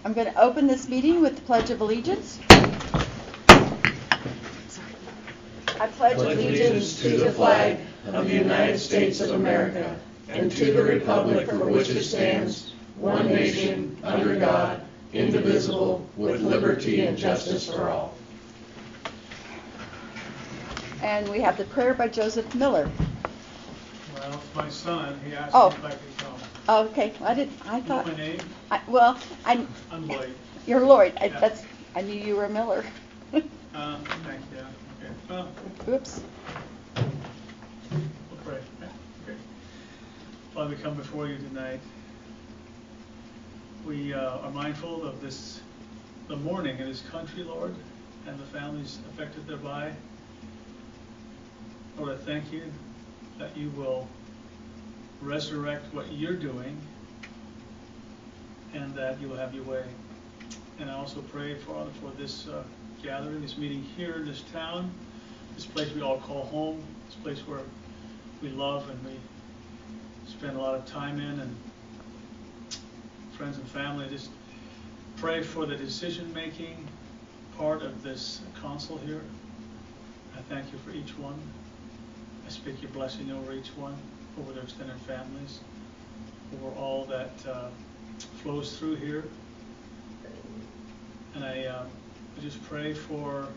I'm going to open this meeting with the Pledge of Allegiance. I pledge allegiance to the flag of the United States of America and to the republic for which it stands, one nation, under God, indivisible, with liberty and justice for all. And we have the prayer by Joseph Miller. Well, it's my son. He asked Oh. me if I could come. Oh, okay. I thought. You know my name? I'm Lloyd. You're Lloyd. Yeah. I knew you were Miller. Thank you. Okay. Well, Oops. we'll pray. Okay. Father, we come before you tonight. We are mindful of the mourning in this country, Lord, and the families affected thereby. Lord, I thank you that you will resurrect what you're doing and that you will have your way. And I also pray, Father, for this gathering, this meeting here in this town, this place we all call home, this place where we love and we spend a lot of time in, and friends and family. Just pray for the decision-making part of this council here. I thank you for each one. I speak your blessing over each one, over their extended families, over all that flows through here. And I just pray for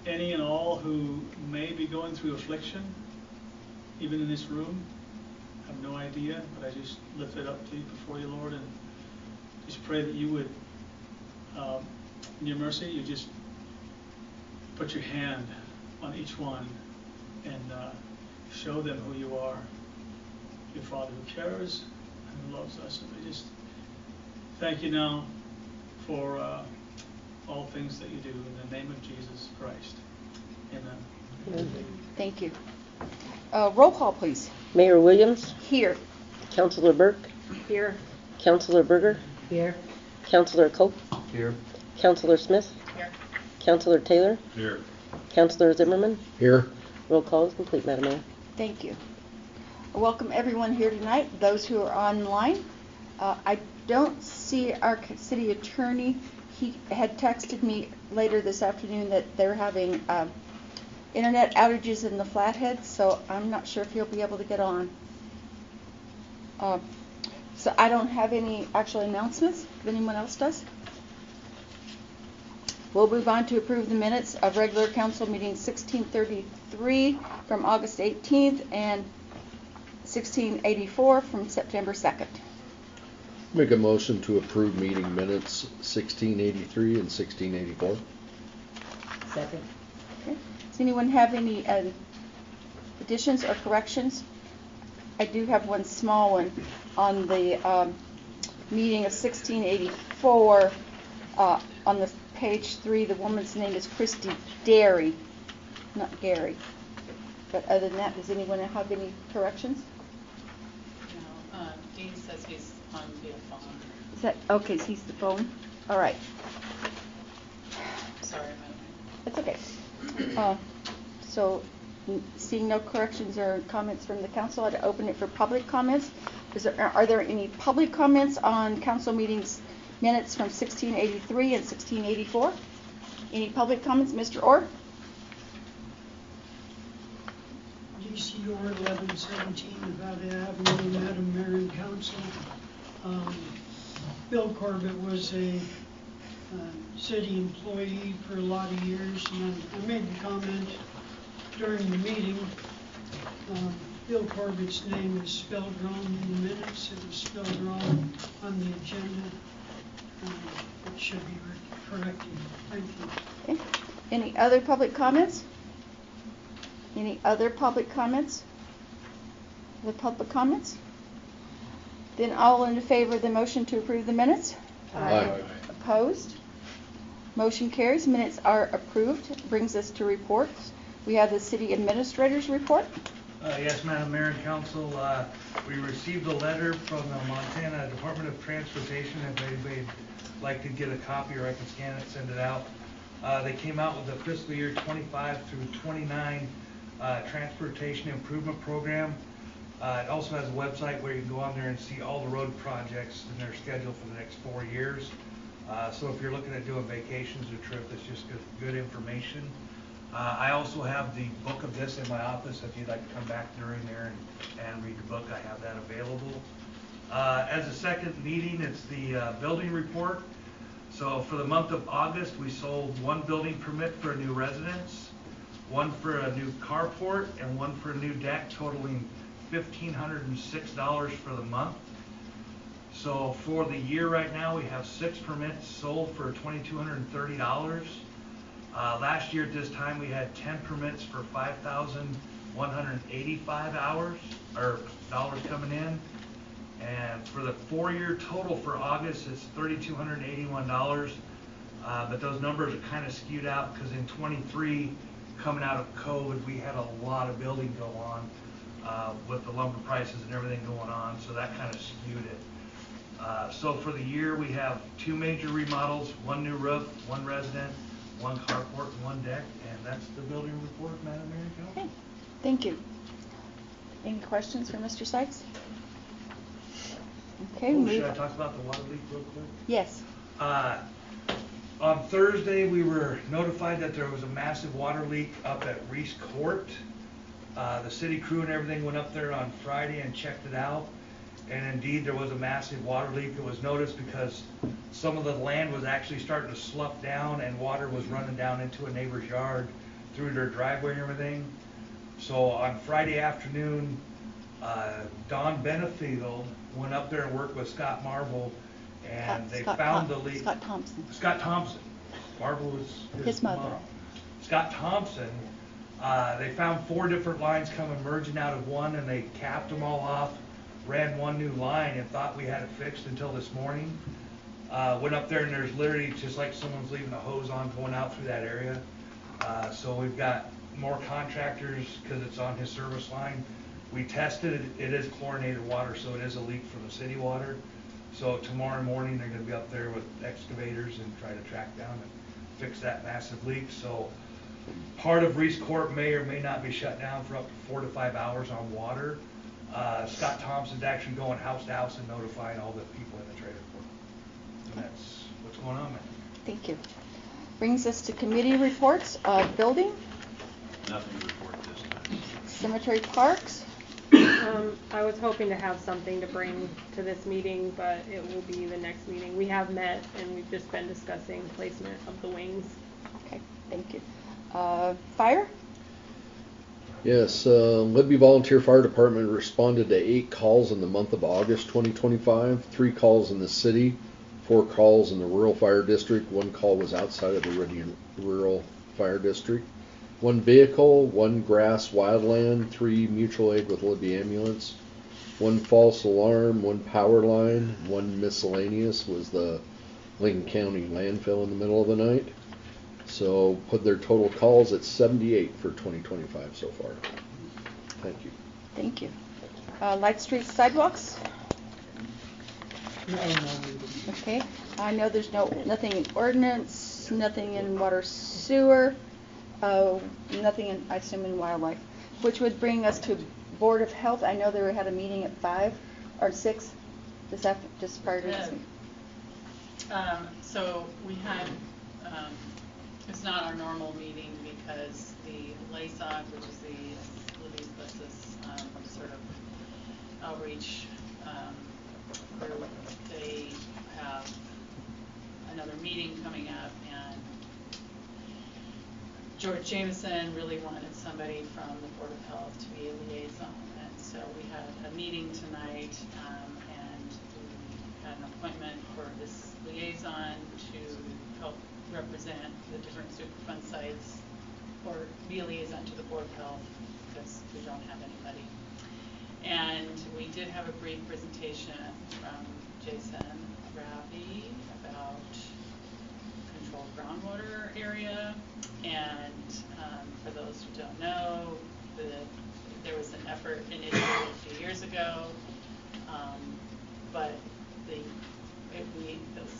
any and all who may be going through affliction, even in this room. I have no idea, but I just lift it up to you before you, Lord, and just pray that you would, in your mercy, you just put your hand on each one and show them who you are, your Father who cares and who loves us. And we just thank you now for all things that you do in the name of Jesus Christ. Amen. Thank you. Roll call, please. Mayor Williams. Here. Councilor Burke. Here. Councilor Berger. Here. Councilor Cope. Here. Councilor Smith. Here. Councilor Taylor. Here. Councilor Zimmerman. Here. Roll call is complete, Madam Mayor. Thank you. I welcome everyone here tonight, those who are online. I don't see our city attorney. He had texted me later this afternoon that they're having internet outages in the Flathead, so I'm not sure if he'll be able to get on. So I don't have any actual announcements, if anyone else does. We'll move on to approve the minutes of regular council meeting 1633 from August 18th and 1684 from September 2nd. Make a motion to approve meeting minutes 1683 and 1684. Second. Okay. Does anyone have any additions or corrections? I do have one small one on the meeting of 1684. On the page 3, the woman's name is Christy Derry, not Gary. But other than that, does anyone have any corrections? No. Dean says he's on via phone. Is that okay? So he's the phone. All right. Sorry, Madam That's okay. So, seeing no corrections or comments from the council, I'd open it for public comments. Are there any public comments on council meetings minutes from 1683 and 1684? Any public comments, Mr. Orr? DC Orr 1117 Nevada Avenue, Madam Mayor and Council. Bill Corbett was a city employee for a lot of years, and I made the comment during the meeting. Bill Corbett's name is spelled wrong in the minutes. It was spelled wrong on the agenda. It should be corrected. Thank you. Okay. Any other public comments? Any other public comments? The public comments? Then all in favor of the motion to approve the minutes? Aye. Opposed? Motion carries. Minutes are approved. Brings us to reports. We have the city administrator's report. Yes, Madam Mayor and Council, we received a letter from the Montana Department of Transportation. If anybody would like to get a copy, or I can scan it, send it out. They came out with the fiscal year 25 through 29 transportation improvement program. It also has a website where you can go on there and see all the road projects and their schedule for the next 4 years. So if you're looking at doing vacations or trip, it's just good information. I also have the book of this in my office. If you'd like to come back during there and read the book, I have that available. As a second meeting, it's the building report. So for the month of August, we sold 1 building permit for a new residence, 1 for a new carport, and 1 for a new deck, totaling $1,506 for the month. So for the year right now, we have 6 permits sold for $2,230. Last year at this time, we had 10 permits for 5,185 dollars coming in. And for the 4-year total for August, it's $3,281. But those numbers are kind of skewed out because in 23, coming out of COVID, we had a lot of building go on with the lumber prices and everything going on, so that kind of skewed it. So for the year, we have 2 major remodels, 1 new roof, 1 resident, 1 carport, and 1 deck, and that's the building report, Madam Mayor and Council. Okay, thank you. Any questions for Mr. Sykes? Okay, Should I talk about the water leak real quick? Yes. On Thursday, we were notified that there was a massive water leak up at Reese Court. The city crew and everything went up there on Friday and checked it out. And indeed, there was a massive water leak. It was noticed because some of the land was actually starting to slough down and water was running down into a neighbor's yard through their driveway and everything. So on Friday afternoon, Don Benefield went up there and worked with Scott Marble, and they found the leak. Scott Thompson. Scott Thompson. Marble was his mother. mom. Scott Thompson. They found 4 different lines coming merging out of one, and they capped them all off, ran 1 new line, and thought we had it fixed until this morning. Went up there, and there's literally just like someone's leaving a hose on going out through that area. So we've got more contractors because it's on his service line. We tested it. It is chlorinated water, so it is a leak from the city water. So tomorrow morning they're going to be up there with excavators and try to track down and fix that massive leak. So part of Reese Court may or may not be shut down for up to 4 to 5 hours on water. Scott Thompson's actually going house to house and notifying all the people in the trailer court. And that's what's going on, man. Thank you. Brings us to committee reports. Building. Nothing to report this time. Cemetery Parks. I was hoping to have something to bring to this meeting, but it will be the next meeting. We have met and we've just been discussing placement of the wings. Okay, thank you. Fire? Yes, Libby Volunteer Fire Department responded to 8 calls in the month of August 2025, 3 calls in the city, 4 calls in the rural fire district, 1 call was outside of the rural fire district, 1 vehicle, 1 grass wildland, 3 mutual aid with Libby ambulance, 1 false alarm, 1 power line, 1 miscellaneous was the Lincoln County landfill in the middle of the night. So put their total calls at 78 for 2025 so far. Thank you. Thank you. Light Street Sidewalks? No. Okay. I know there's nothing in ordinance, nothing in water sewer, nothing in, I assume, in wildlife, which would bring us to Board of Health. I know they had a meeting at 5 or 6 just prior to this meeting. So we had, it's not our normal meeting because the LASOG, which is the Libby sort of outreach group, they have another meeting coming up, and George Jameson really wanted somebody from the Board of Health to be a liaison, and so we had a meeting tonight, and we had an appointment for this liaison to help represent the different Superfund sites, or be a liaison to the Board of Health because we don't have anybody. And we did have a brief presentation from Jason Ravi about controlled groundwater area. And for those who don't know, there was an effort initiated a few years ago, but the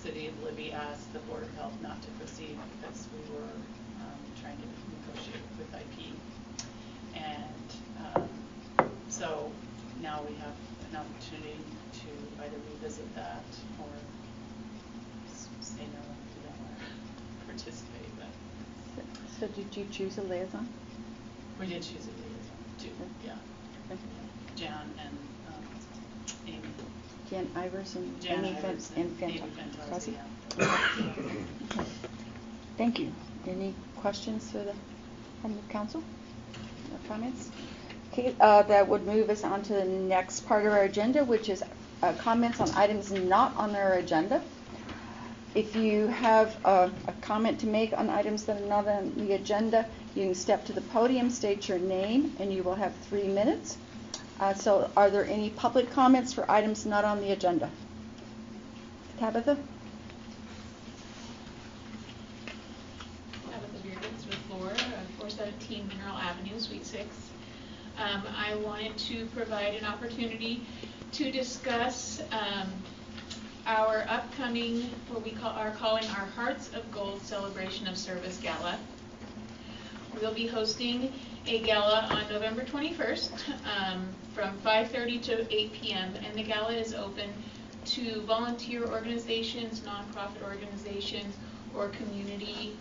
city of Libby asked the Board of Health not to proceed because we were trying to negotiate with IP. And so now we have an opportunity to either revisit that or say no, we don't want to participate, but So did you choose a liaison? we did choose a liaison too, yeah. Okay. Jan and Amy. Jan Ivers and Jan Amy Ivers and Amy Fantozzi. Fantozzi, Okay. Thank you. Any questions from the council or comments? Okay, that would move us on to the next part of our agenda, which is comments on items not on our agenda. If you have a comment to make on items that are not on the agenda, you can step to the podium, state your name, and you will have 3 minutes. So are there any public comments for items not on the agenda? Tabitha? Tabitha Beardens with Laura, 417 Mineral Avenue, Suite 6. I wanted to provide an opportunity to discuss our upcoming, what we are calling our Hearts of Gold Celebration of Service Gala. We'll be hosting a gala on November 21st from 5:30 to 8 p.m. and the gala is open to volunteer organizations, nonprofit organizations, or community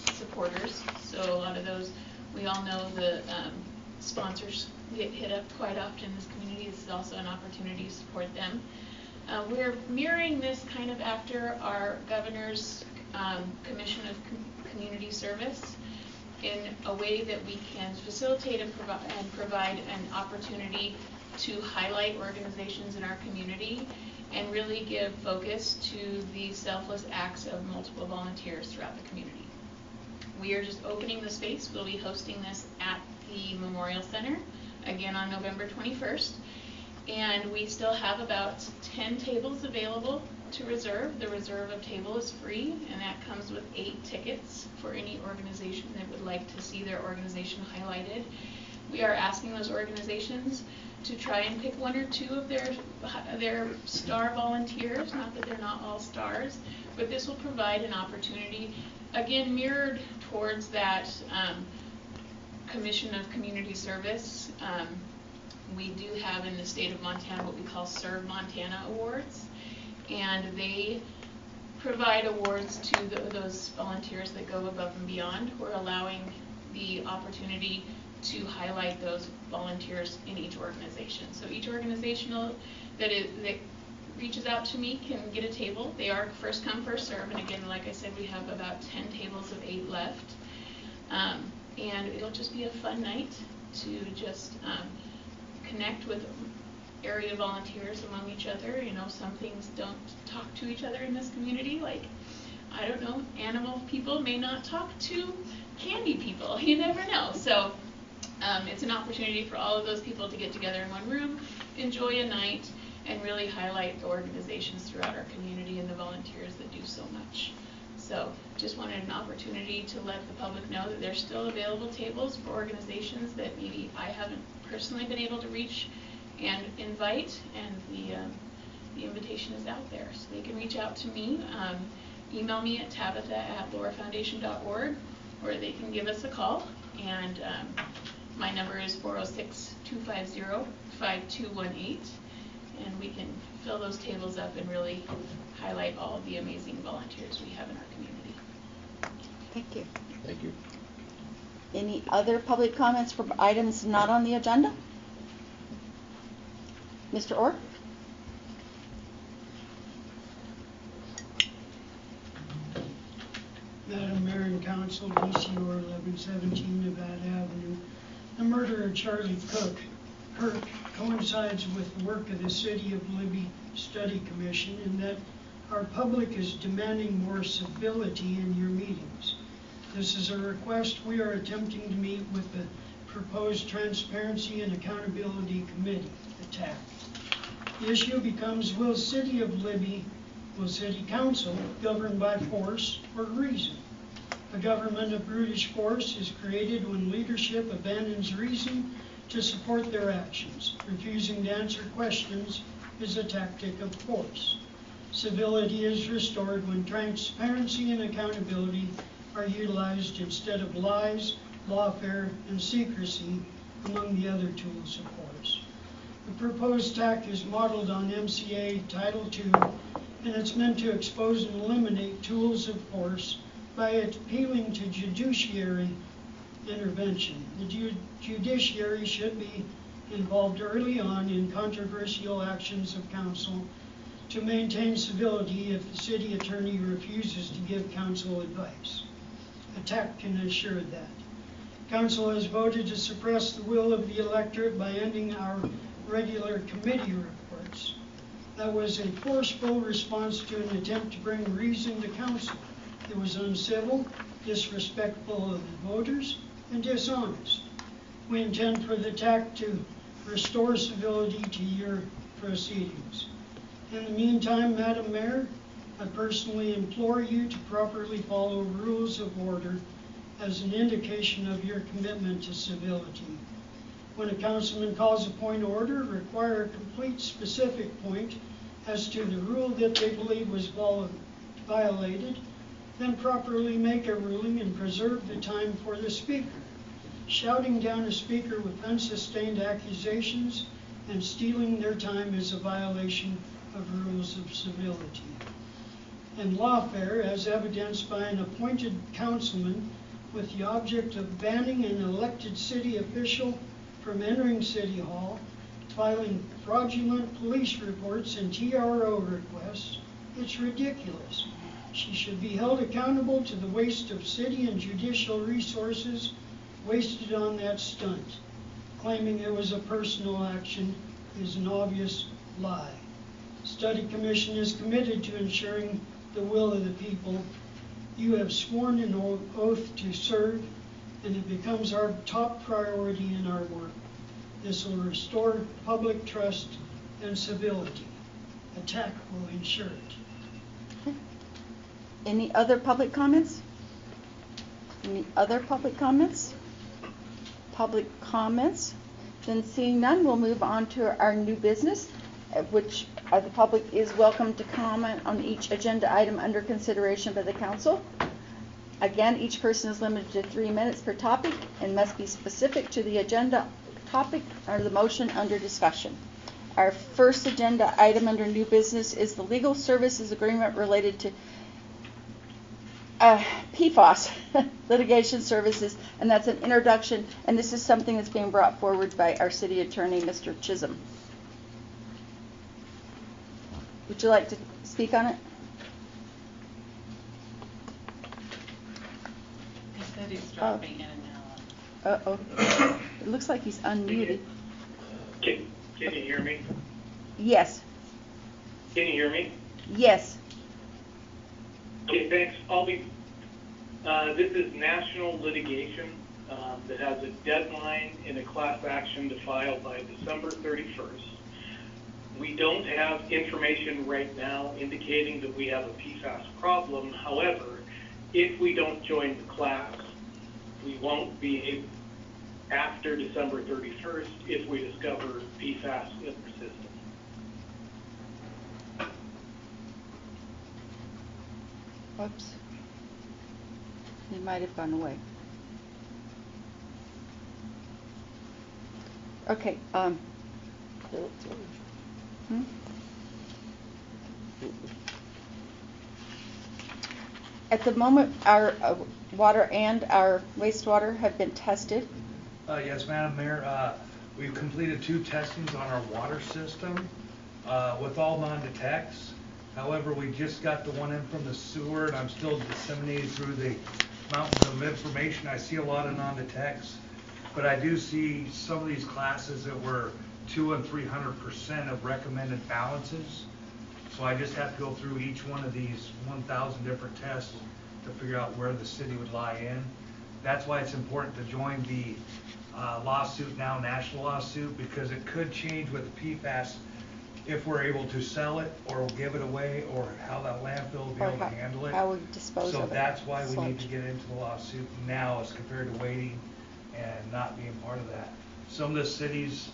supporters. So a lot of those, we all know the sponsors get hit up quite often in this community. This is also an opportunity to support them. We're mirroring this kind of after our governor's Commission of Community Service in a way that we can facilitate and provide an opportunity to highlight organizations in our community and really give focus to the selfless acts of multiple volunteers throughout the community. We are just opening the space. We'll be hosting this at the Memorial Center again on November 21st. And we still have about 10 tables available to reserve. The reserve of table is free, and that comes with 8 tickets for any organization that would like to see their organization highlighted. We are asking those organizations to try and pick 1 or 2 of their star volunteers, not that they're not all stars, but this will provide an opportunity, again, mirrored towards that Commission of Community Service. We do have in the state of Montana what we call Serve Montana Awards, and they provide awards to those volunteers that go above and beyond. We're allowing the opportunity to highlight those volunteers in each organization. So each organization that reaches out to me can get a table. They are first come, first serve, and again, like I said, we have about 10 tables of 8 left. And it'll just be a fun night to just connect with area volunteers among each other. You know, some things don't talk to each other in this community, like, I don't know, animal people may not talk to candy people. You never know. So it's an opportunity for all of those people to get together in one room, enjoy a night, and really highlight the organizations throughout our community and the volunteers that do so much. So just wanted an opportunity to let the public know that there's still available tables for organizations that maybe I haven't personally been able to reach and invite, and the invitation is out there. So they can reach out to me, email me at tabitha@laurafoundation.org, or they can give us a call, and my number is 406-250-5218, and we can fill those tables up and really highlight all of the amazing volunteers we have in our community. Thank you. Thank you. Any other public comments for items not on the agenda? Mr. Orr? Madam Mayor and Council, DCR 1117 Nevada Avenue. The murder of Charlie Kirk coincides with the work of the City of Libby Study Commission in that our public is demanding more civility in your meetings. This is a request we are attempting to meet with the proposed Transparency and Accountability Committee, the TAC. The issue becomes, will City Council govern by force or reason? A government of brutish force is created when leadership abandons reason to support their actions. Refusing to answer questions is a tactic of force. Civility is restored when transparency and accountability are utilized instead of lies, lawfare, and secrecy, among the other tools of force. The proposed TAC is modeled on MCA Title II, and it's meant to expose and eliminate tools of force by appealing to judiciary intervention. The judiciary should be involved early on in controversial actions of council to maintain civility if the city attorney refuses to give council advice. A TAC can assure that. Council has voted to suppress the will of the electorate by ending our regular committee reports. That was a forceful response to an attempt to bring reason to council. It was uncivil, disrespectful of the voters, and dishonest. We intend for the TAC to restore civility to your proceedings. In the meantime, Madam Mayor, I personally implore you to properly follow rules of order as an indication of your commitment to civility. When a councilman calls a point of order, require a complete specific point as to the rule that they believe was violated, then properly make a ruling and preserve the time for the speaker. Shouting down a speaker with unsustained accusations and stealing their time is a violation of rules of civility. In lawfare, as evidenced by an appointed councilman with the object of banning an elected city official from entering City Hall, filing fraudulent police reports and TRO requests, it's ridiculous. She should be held accountable to the waste of city and judicial resources wasted on that stunt. Claiming it was a personal action is an obvious lie. Study Commission is committed to ensuring the will of the people. You have sworn an oath to serve, and it becomes our top priority in our work. This will restore public trust and civility. A TAC will ensure it. Any other public comments? Any other public comments? Public comments? Then seeing none, we'll move on to our new business, which the public is welcome to comment on each agenda item under consideration by the council. Again, each person is limited to 3 minutes per topic and must be specific to the agenda topic or the motion under discussion. Our first agenda item under new business is the legal services agreement related to PFAS litigation services, and that's an introduction, and this is something that's being brought forward by our city attorney, Mr. Chisholm. Would you like to speak on it? He said he's dropping in and out. Uh-oh. It looks like he's unmuted. Can you hear me? Yes. Can you hear me? Yes. Okay, thanks. This is national litigation that has a deadline in a class action to file by December 31st. We don't have information right now indicating that we have a PFAS problem. However, if we don't join the class, we won't be able, after December 31st, if we discover PFAS in the system. Whoops. He might have gone away. Okay. At the moment, our water and our wastewater have been tested. Yes, Madam Mayor. We've completed 2 testings on our water system with all non-detects. However, we just got the one in from the sewer, and I'm still disseminating through the mountains of information. I see a lot of non-detects, but I do see some of these classes that were 200% and 300% of recommended balances. So I just have to go through each one of these 1,000 different tests to figure out where the city would lie in. That's why it's important to join the lawsuit now, national lawsuit, because it could change with the PFAS if we're able to sell it or give it away, or how that landfill will be able to handle it. How we dispose of it. So that's why we need to get into the lawsuit now as compared to waiting and not being part of that. Some of the cities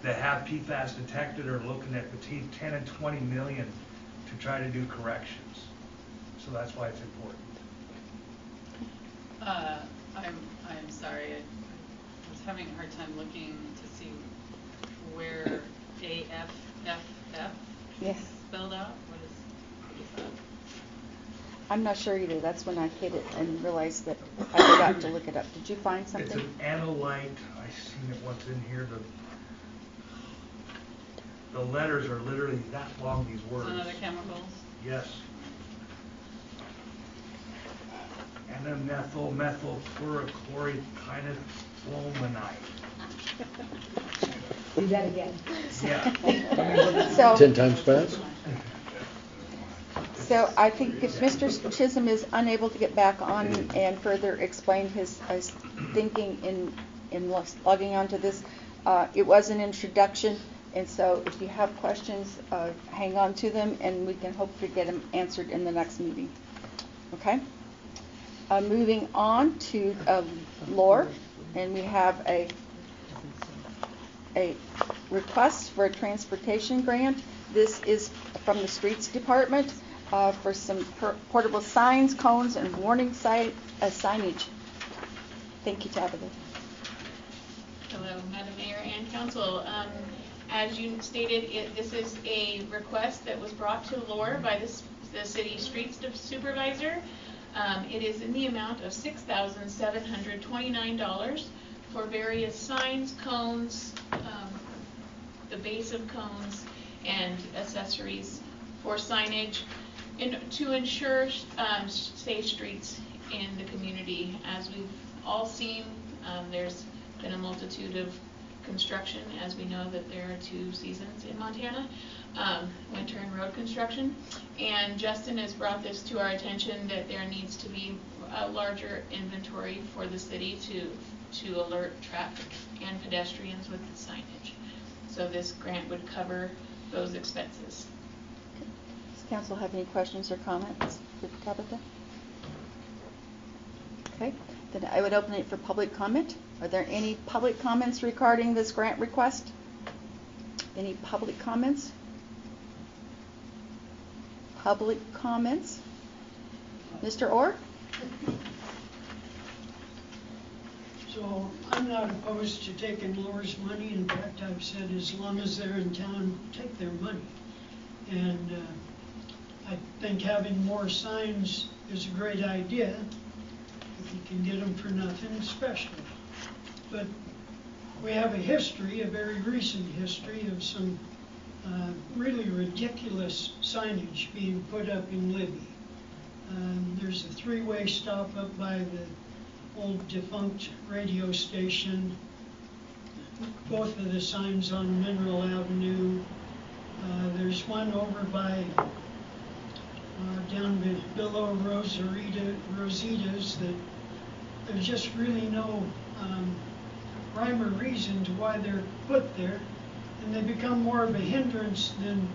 that have PFAS detected are looking at between 10 and 20 million to try to do corrections. So that's why it's important. I'm sorry. I was having a hard time looking to see where AFFF Yes. spelled out? What is that? I'm not sure either. That's when I hit it and realized that I forgot to look it up. Did you find It's something? an analyte, I seen it once in here, the letters are literally that long, these words. Some other chemicals? Yes. N-methylchlorochlorifluomanide. Do that again. Yeah. So, 10 times fast? so I think if Mr. Chisholm is unable to get back on and further explain his thinking in logging onto this, it was an introduction, and so if you have questions, hang on to them, and we can hopefully get them answered in the next meeting. Okay? Moving on to lore, and we have a request for a transportation grant. This is from the Streets Department for some portable signs, cones, and warning signage. Thank you, Tabitha. Hello, Madam Mayor and Council. As you stated, this is a request that was brought to LOR by the city streets supervisor. It is in the amount of $6,729 for various signs, cones, the base of cones, and accessories for signage to ensure safe streets in the community. As we've all seen, there's been a multitude of construction, as we know that there are 2 seasons in Montana, winter and road construction. And Justin has brought this to our attention that there needs to be a larger inventory for the city to alert traffic and pedestrians with the signage. So this grant would cover those expenses. Does council have any questions or comments for Tabitha? Okay, then I would open it for public comment. Are there any public comments regarding this grant request? Any public comments? Public comments? Mr. Orr? So I'm not opposed to taking Laura's money. In fact, I've said as long as they're in town, take their money. And I think having more signs is a great idea if you can get them for nothing special. But we have a history, a very recent history of some really ridiculous signage being put up in Libby. There's a 3-way stop up by the old defunct radio station. Both of the signs on Mineral Avenue. There's one over by down below Rosita's that there's just really no rhyme or reason to why they're put there, and they become more of a hindrance than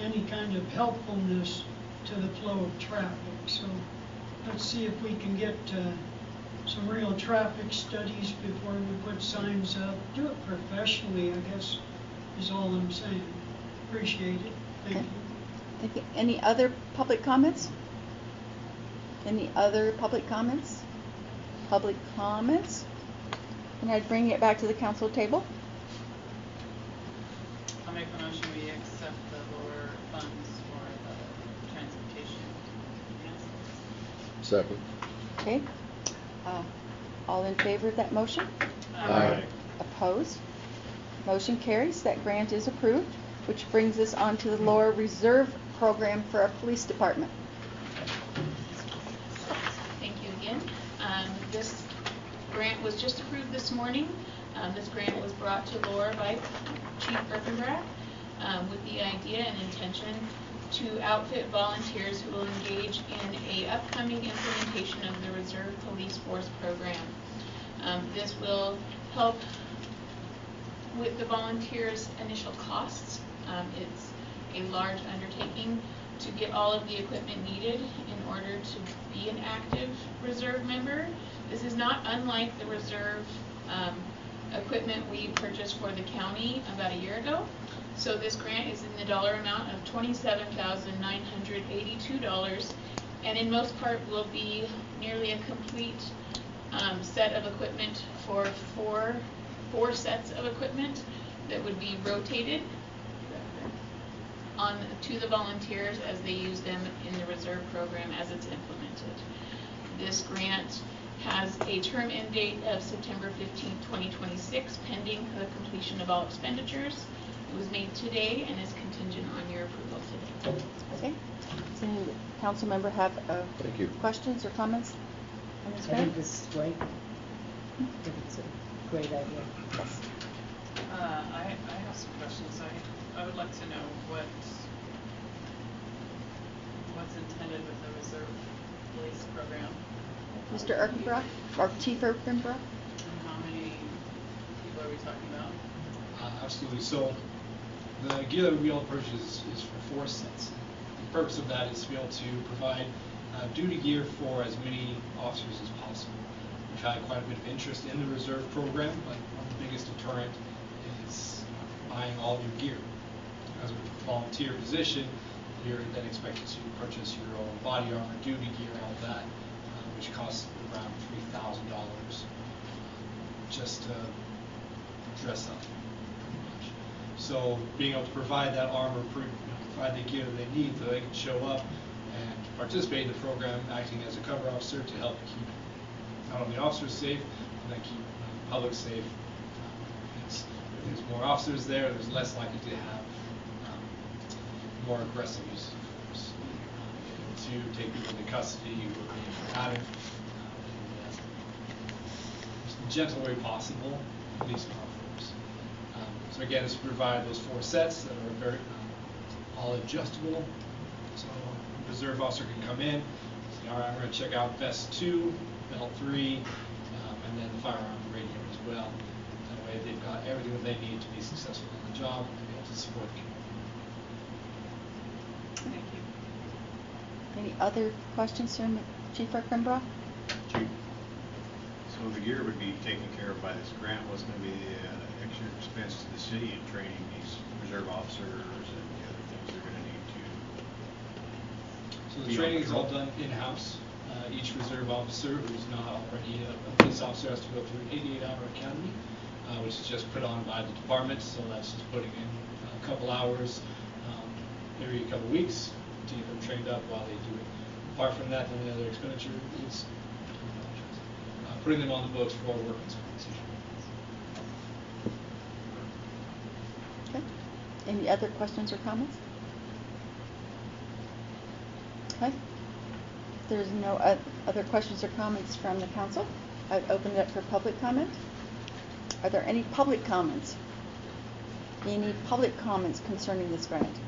any kind of helpfulness to the flow of traffic. So let's see if we can get some real traffic studies before we put signs up. Do it professionally, I guess, is all I'm saying. Appreciate it. Thank you. Thank you. Any other public comments? Any other public comments? Public comments? And I'd bring it back to the council table. I'll make the motion we accept the lower funds for the transportation. Yes. Second. Okay. All in favor of that motion? Aye. Opposed? Motion carries. That grant is approved, which brings us on to the Lower Reserve Program for our police department. Thank you again. This grant was just approved this morning. This grant was brought to LOR by Chief Erpenbrack with the idea and intention to outfit volunteers who will engage in a upcoming implementation of the Reserve Police Force program. This will help with the volunteers' initial costs. It's a large undertaking to get all of the equipment needed in order to be an active reserve member. This is not unlike the reserve equipment we purchased for the county about a year ago. So this grant is in the dollar amount of $27,982, and in most part will be nearly a complete set of equipment for four sets of equipment that would be rotated on to the volunteers as they use them in the reserve program as it's implemented. This grant has a term end date of September 15, 2026, pending the completion of all expenditures. It was made today and is contingent on your approval today. Okay. Does any council member have Thank you. questions or comments on this I grant? think this is great. I think it's a great idea. Yes. I have some questions. I would like to know what's intended with the reserve police program. Mr. Erkenbrock, or Chief Erkenbrock? And how many people are we talking about? Absolutely. So the gear that we'll be able to purchase is for 4 sets. The purpose of that is to be able to provide duty gear for as many officers as possible. We've had quite a bit of interest in the reserve program, but one of the biggest deterrent is buying all your gear. As a volunteer position, you're then expected to purchase your own body armor, duty gear, all of that, which costs around $3,000 just to dress up. So being able to provide that armor, provide the gear that they need so they can show up and participate in the program, acting as a cover officer to help keep not only officers safe, but then keep the public safe. If there's more officers there, there's less likely to have more aggressive use of force. Able to take people into custody who are being combative in the most gentle way possible, police our force. So again, it's to provide those 4 sets that are very all adjustable. So a reserve officer can come in, say, all right, I'm going to check out vest 2, belt 3, and then the firearm radio as well. That way they've got everything that they need to be successful on the job and be able to support the community. Thank you. Any other questions from Chief Erkenbrock? Chief. So the gear would be taken care of by this grant. What's going to be the extra expense to the city in training these reserve officers and the other things they're going to need to? So the training is all done in-house. Each reserve officer who's not already a police officer has to go through an 88-hour academy, which is just put on by the department. So that's just putting in a couple hours every couple weeks to get them trained up while they do it. Apart from that, then the other expenditure is putting them on the books for workers' compensation. Okay. Any other questions or comments? Okay. If there's no other questions or comments from the council, I'd open it up for public comment. Are there any public comments? Any public comments concerning this grant?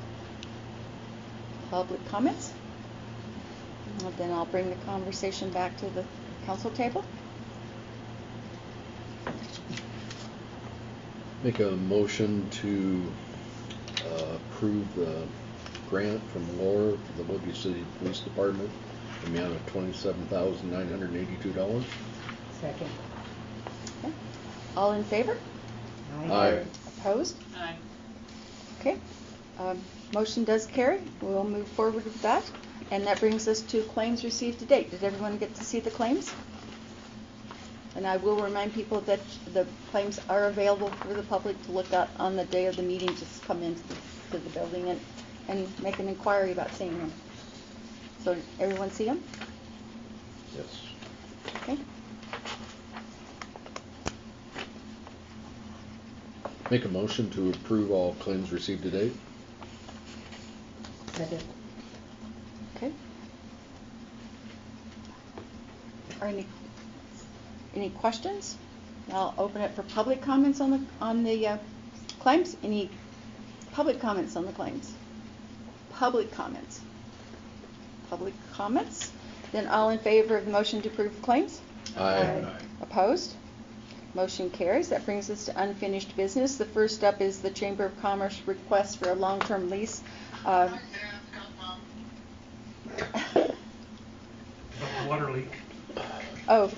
Public comments? Well, then I'll bring the conversation back to the council table. Make a motion to approve the grant from Laura to the Libby City Police Department in the amount of $27,982. Second. Okay. All in favor? Aye. Opposed? Aye. Okay. Motion does carry. We'll move forward with that. And that brings us to claims received to date. Did everyone get to see the claims? And I will remind people that the claims are available for the public to look at on the day of the meeting. Just come into the building and make an inquiry about seeing them. So did everyone see them? Yes. Okay. Make a motion to approve all claims received to date. Second. Okay. Are any questions? I'll open it for public comments on the claims. Any public comments on the claims? Public comments. Public comments. Then all in favor of the motion to approve claims? Aye. Opposed? Motion carries. That brings us to unfinished business. The first up is the Chamber of Commerce request for a long-term lease. Water leak. Oh,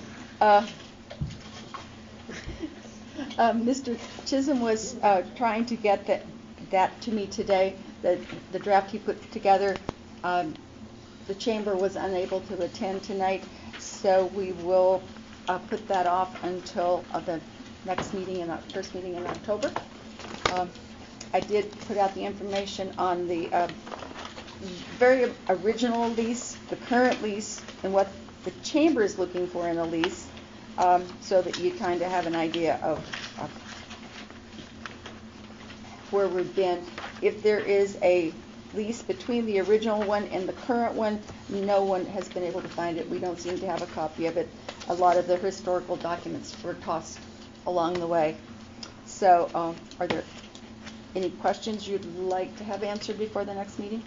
Mr. Chisholm was trying to get that to me today. The draft he put together. The chamber was unable to attend tonight, so we will put that off until the next meeting, first meeting in October. I did put out the information on the very original lease, the current lease, and what the chamber is looking for in a lease, so that you kind of have an idea of where we've been. If there is a lease between the original one and the current one, no one has been able to find it. We don't seem to have a copy of it. A lot of the historical documents were tossed along the way. So, are there any questions you'd like to have answered before the next meeting?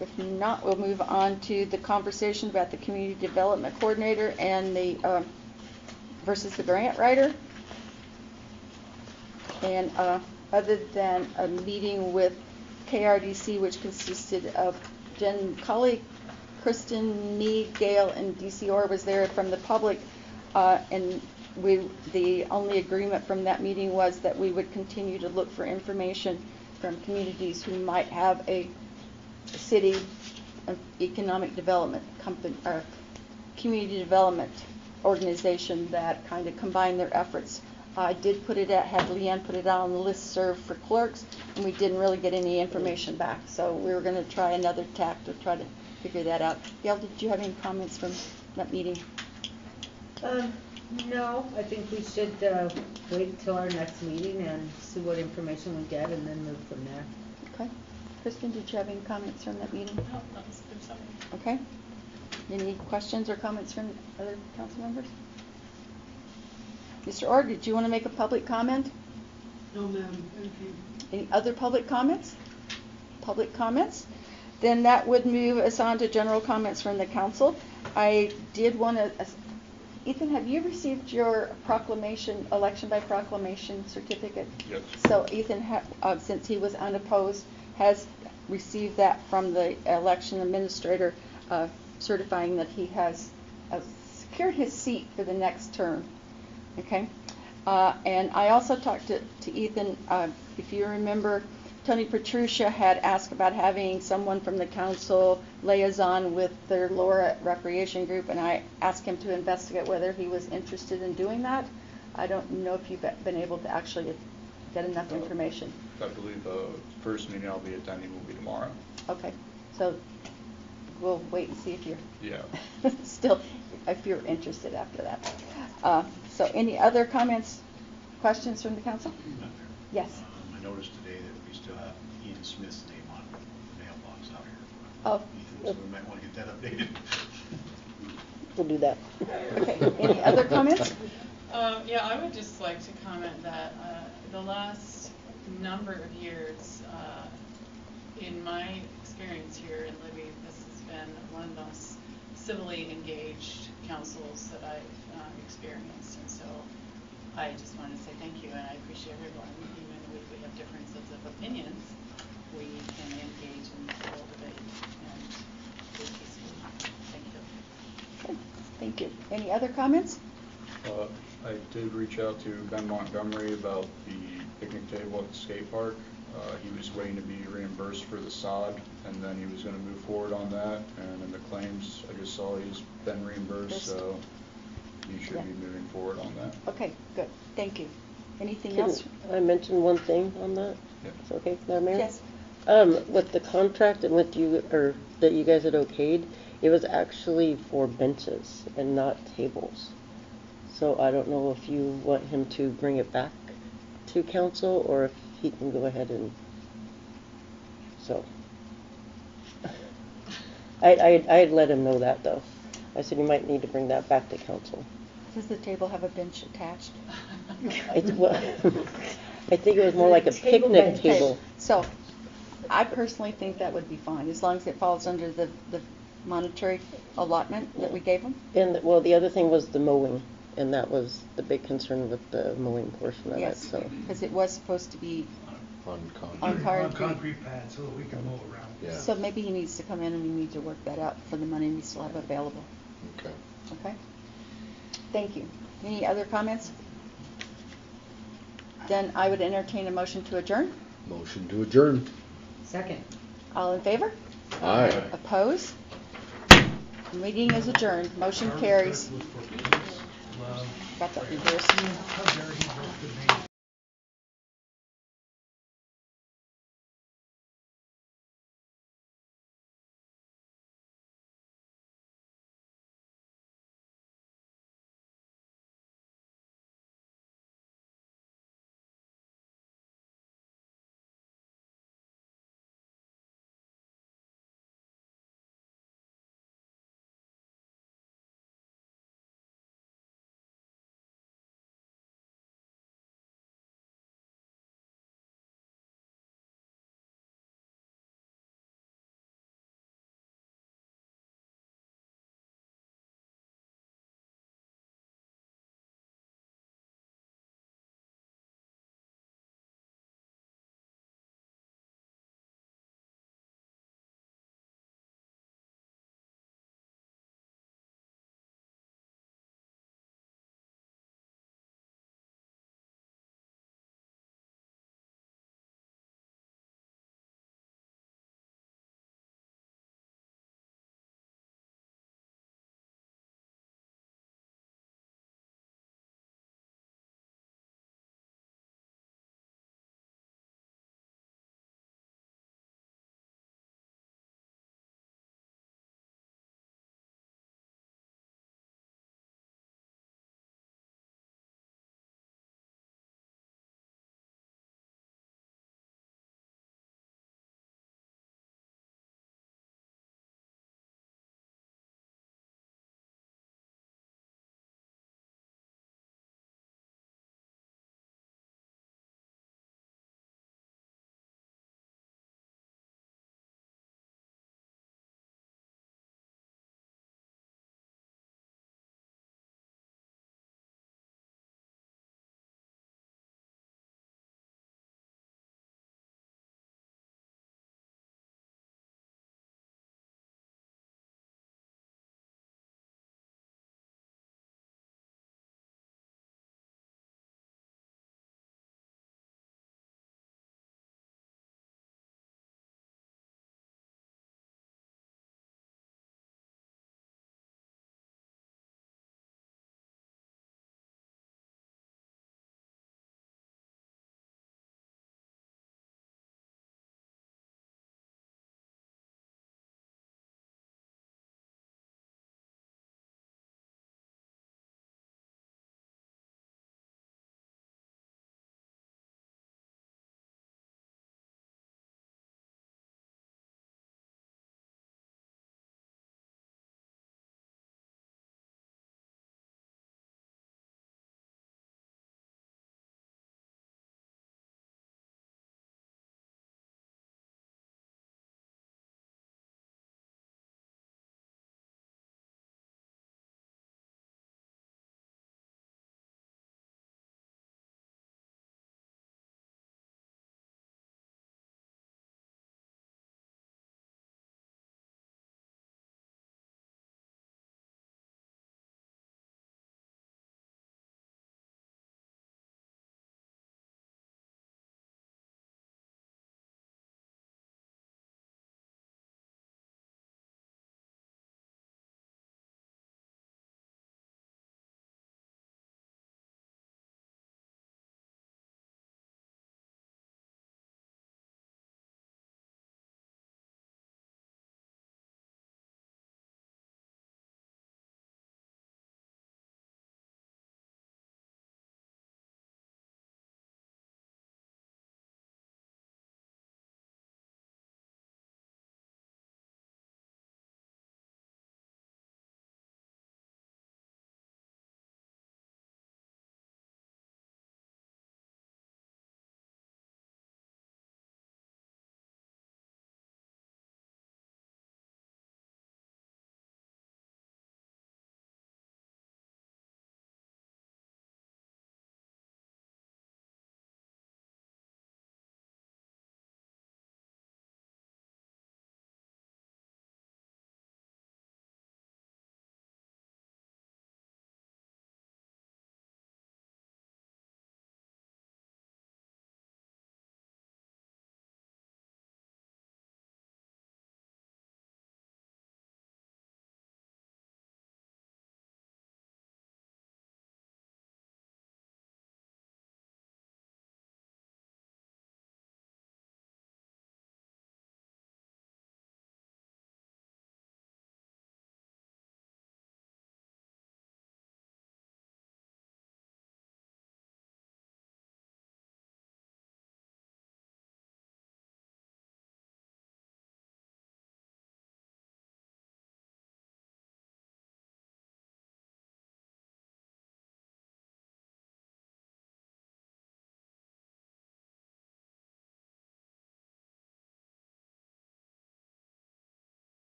If not, we'll move on to the conversation about the community development coordinator and the versus the grant writer. And other than a meeting with KRDC, which consisted of Jen Cully, Kristen, me, Gail, and DC Orr was there from the public, and the only agreement from that meeting was that we would continue to look for information from communities who might have a city economic development company or community development organization that kind of combine their efforts. I did had Leanne put it out on the listserv for clerks, and we didn't really get any information back. So we were going to try another tack to try to figure that out. Gail, did you have any comments from that meeting? No, I think we should wait until our next meeting and see what information we get and then move from there. Okay. Kristen, did you have any comments from that meeting? No, that was a good summary. Okay. Any questions or comments from other council members? Mr. Orr, did you want to make a public comment? No, ma'am, thank you. Any other public comments? Public comments? Then that would move us on to general comments from the council. I did want to, Ethan, have you received your proclamation, election by proclamation certificate? Yes. So Ethan, since he was unopposed, has received that from the election administrator, certifying that he has secured his seat for the next term. Okay, and I also talked to Ethan. If you remember, Tony Petrucia had asked about having someone from the council liaison with their Laura Recreation Group, and I asked him to investigate whether he was interested in doing that. I don't know if you've been able to actually get enough information. I believe the first meeting I'll be attending will be tomorrow. Okay, so we'll wait and see if you're still, if you're interested after that. So any other comments, questions from the council? Yes. I noticed today that we still have Ian Smith's name on the mailbox out here. Oh. Ethan, so we might want to get that updated. We'll do that. Okay. Any other comments? Yeah, I would just like to comment that the last number of years, in my experience here in Libby, this has been one of the most civilly engaged councils that I've experienced, and so I just want to say thank you, and I appreciate everyone. Even if we have differences of opinions, we can engage in civil debate and be peaceful. Thank you. Okay. Thank you. Any other comments? I did reach out to Ben Montgomery about the picnic table at the skate park. He was waiting to be reimbursed for the sod, and then he was going to move forward on that. And in the claims, I just saw he's been reimbursed, so he should be moving forward on that. Okay, good. Thank you. Anything else? I mention one thing on that? Yeah. It's okay, Madam Mayor? Yes. With the contract and with you, or that you guys had okayed, it was actually for benches and not tables. So I don't know if you want him to bring it back to council or if he can go ahead and, so. I'd let him know that though. I said you might need to bring that back to council. Does the table have a bench attached? I think it was more like a picnic table. So, I personally think that would be fine, as long as it falls under the monetary allotment that we gave them. And, well, the other thing was the mowing, and that was the big concern with the mowing portion of it, so. Because it was supposed to be On On concrete. concrete pad so that we can mow around. Yeah. So maybe he needs to come in and we need to work that out for the money we still have available. Okay. Okay? Thank you. Any other comments? Then I would entertain a motion to adjourn. Motion to adjourn. Second. All in favor? Aye. Oppose? Meeting is adjourned. Motion carries. Love. Got that in here. How dare he work with me?